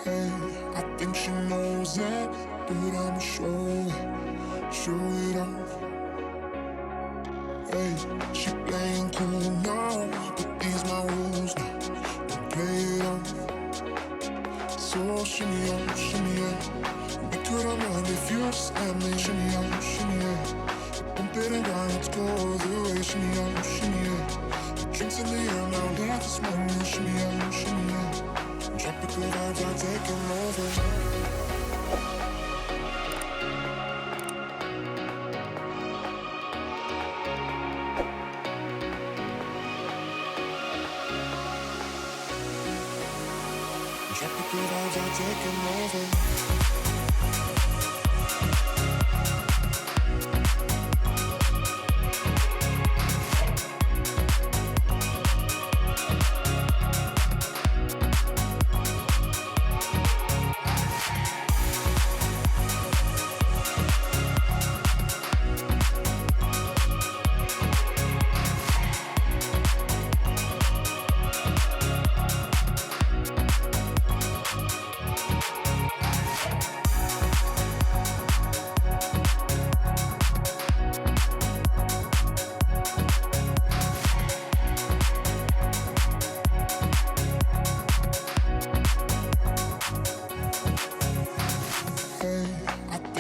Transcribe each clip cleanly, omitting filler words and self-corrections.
Hey, I think she knows it, but I'ma show it off. Hey, she playing cool now, but these my rules now. Don't play it off. So shimmy on, shimmy yeah. We could have run if you just let me. Shimmy on, shimmy yeah. Bump it and grind, let's go the way. Shimmy on, shimmy yeah. The drinks in the air now, let this moment. Shimmy on, shimmy yeah. Tropical vibes are taking over. Tropical vibes are taking over.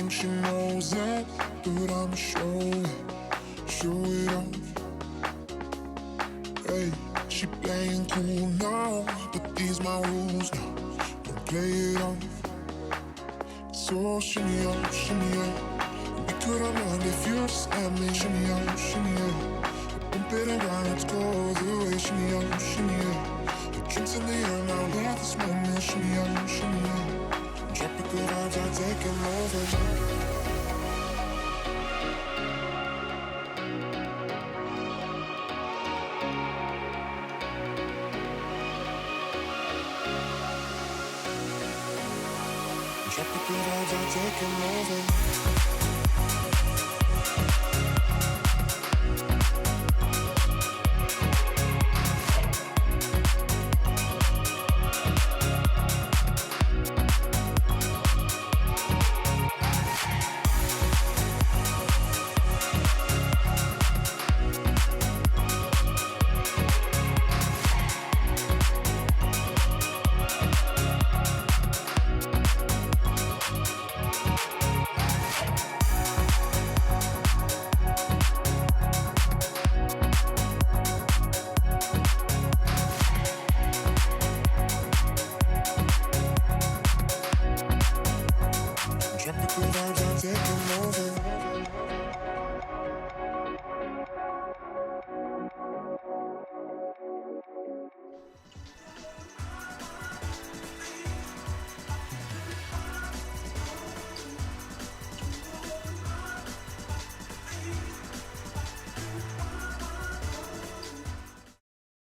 She knows it, but I'ma show it off. Hey, she playing cool now, but these my rules now. Don't play it off. So shimmy on, shimmy yeah. We could have run if you just let me. Shimmy on, shimmy yeah. Bump it and grind, let's go the way. Shimmy on, shimmy yeah. The drinks in the air now, let this moment. Shimmy on, shimmy yeah. Tropical vibes are taking over. Tropical vibes are taking over. Tropical vibes